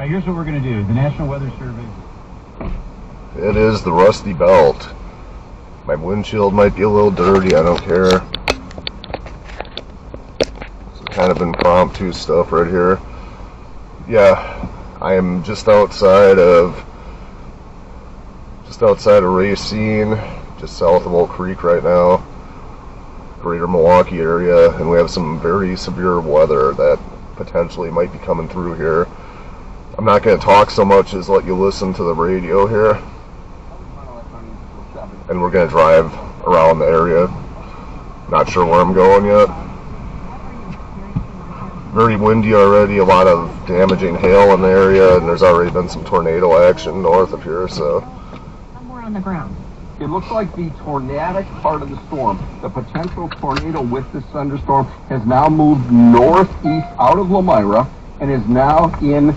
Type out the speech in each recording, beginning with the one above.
Here's what we're going to do. The National Weather Service. It is the Rusty Belt. My windshield might be a little dirty, I don't care. This is kind of impromptu stuff right here. Yeah, I am just outside of Racine, just south of Oak Creek right now, greater Milwaukee area, and we have some very severe weather that potentially might be coming through here. I'm not going to talk so much as let you listen to the radio here, and we're going to drive around the area. Not sure where I'm going yet. Very windy already, a lot of damaging hail in the area, and there's already been some tornado action north of here, so. Somewhere on the ground. It looks like the tornadic part of the storm, the potential tornado with this thunderstorm, has now moved northeast out of Lamira and is now in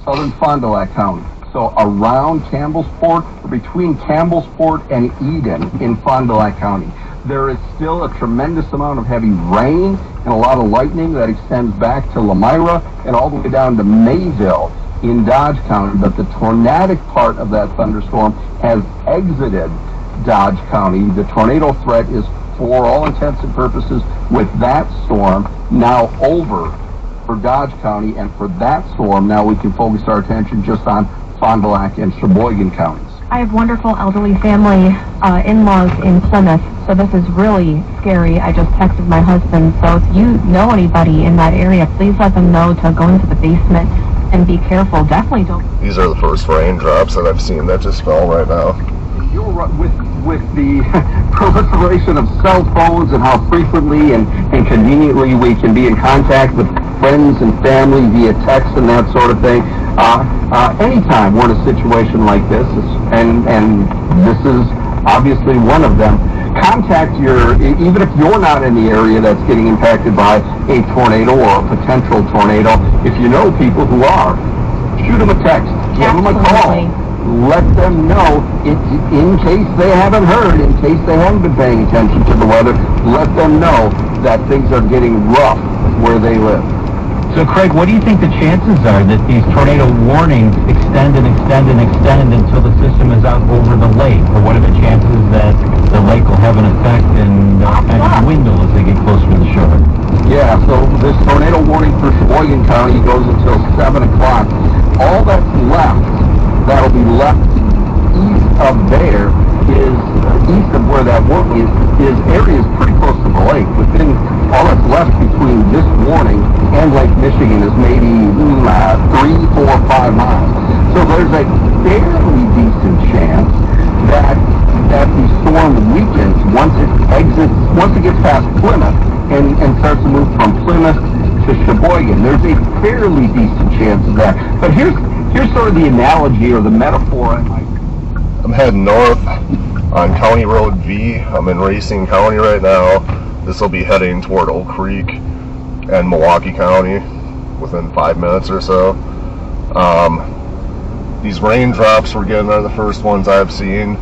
southern Fond du Lac County. So around Campbellsport, or between Campbellsport and Eden in Fond du Lac County. There is still a tremendous amount of heavy rain and a lot of lightning that extends back to Lamira and all the way down to Mayville in Dodge County. But the tornadic part of that thunderstorm has exited Dodge County. The tornado threat is, for all intents and purposes, with that storm now over for Dodge County, and for that storm now we can focus our attention just on Fond du Lac and Sheboygan counties. I have wonderful elderly family, in-laws in Plymouth, so this is really scary. I just texted my husband, so if you know anybody in that area, please let them know to go into the basement and be careful. Definitely don't. These are the first raindrops that I've seen that just fell right now. You're right, with the proliferation of cell phones and how frequently and conveniently we can be in contact with friends and family via text and that sort of thing. Anytime we're in a situation like this, and this is obviously one of them, contact even if you're not in the area that's getting impacted by a tornado or a potential tornado, if you know people who are, shoot them a text, give them a call. Let them know, in case they haven't heard, in case they haven't been paying attention to the weather, let them know that things are getting rough where they live. So, Craig, what do you think the chances are that these tornado warnings extend and extend and extend until the system is out over the lake? Or what are the chances that the lake will have an effect and kind of dwindle as they get closer to the shore? Yeah, so this tornado warning for Sheboygan County goes until 7 o'clock. All that's left, that'll be left east of there, is east of where that warning is areas pretty close to the lake. Within all that's left between this warning and Lake Michigan is maybe 3, 4, 5 miles. So there's a fairly decent chance that the storm weakens once it gets past Plymouth and starts to move from Plymouth to Sheboygan. There's a fairly decent chance of that. But here's sort of the analogy or the metaphor I might. I'm heading north on County Road V. I'm in Racine County right now. This will be heading toward Oak Creek and Milwaukee County within 5 minutes or so. These raindrops we're getting are the first ones I've seen.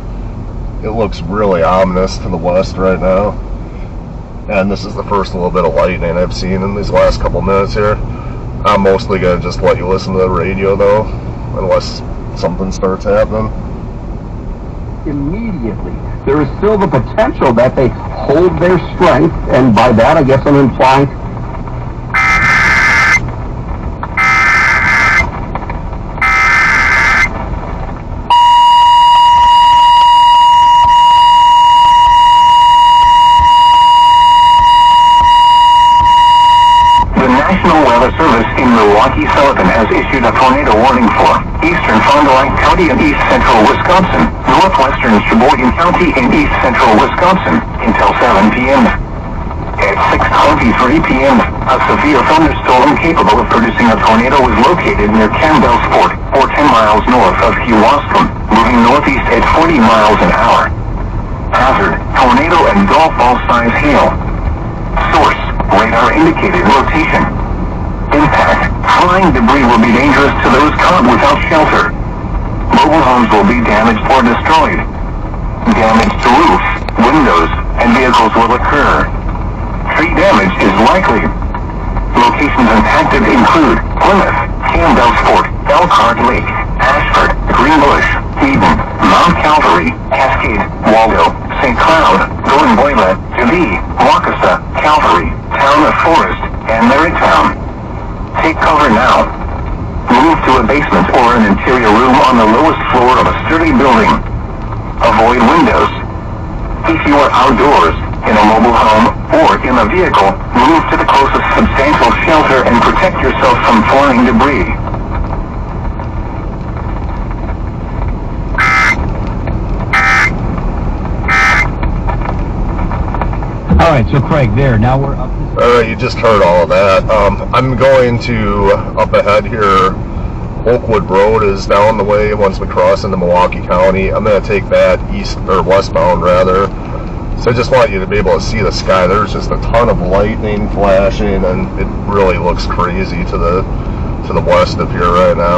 It looks really ominous to the west right now. And this is the first little bit of lightning I've seen in these last couple minutes here. I'm mostly going to just let you listen to the radio though, unless something starts happening. Immediately, there is still the potential that they hold their strength, and by that I guess I'm implying Milwaukee Sullivan has issued a tornado warning for eastern Fond du Lac County and east central Wisconsin, northwestern Sheboygan County and east central Wisconsin until 7 p.m. At 6:23 p.m., a severe thunderstorm capable of producing a tornado was located near Campbellsport, or 10 miles north of Kewaskum, moving northeast at 40 miles an hour. Hazard, tornado and golf ball size hail. Source, radar indicated rotation. Impact, flying debris will be dangerous to those caught without shelter. Mobile homes will be damaged or destroyed. Damage to roofs, windows, and vehicles will occur. Tree damage is likely. Locations impacted include Plymouth, Campbellsport, Elk Bernard Lake, Ashford, Greenbush, Eden, Mount Calvary, Cascade, Waldo, St. Cloud, Golden-Boyla, Debee, Waukesha, Calvary, Town of Forest, and Merritttown. Take cover now. Move to a basement or an interior room on the lowest floor of a sturdy building. Avoid windows. If you are outdoors, in a mobile home, or in a vehicle, move to the closest substantial shelter and protect yourself from flying debris. All right, so Craig, there. Now we're up. Alright, you just heard all of that. I'm going to, up ahead here, Oakwood Road is down the way once we cross into Milwaukee County. I'm going to take that east, or westbound rather. So I just want you to be able to see the sky. There's just a ton of lightning flashing, and it really looks crazy to the west of here right now.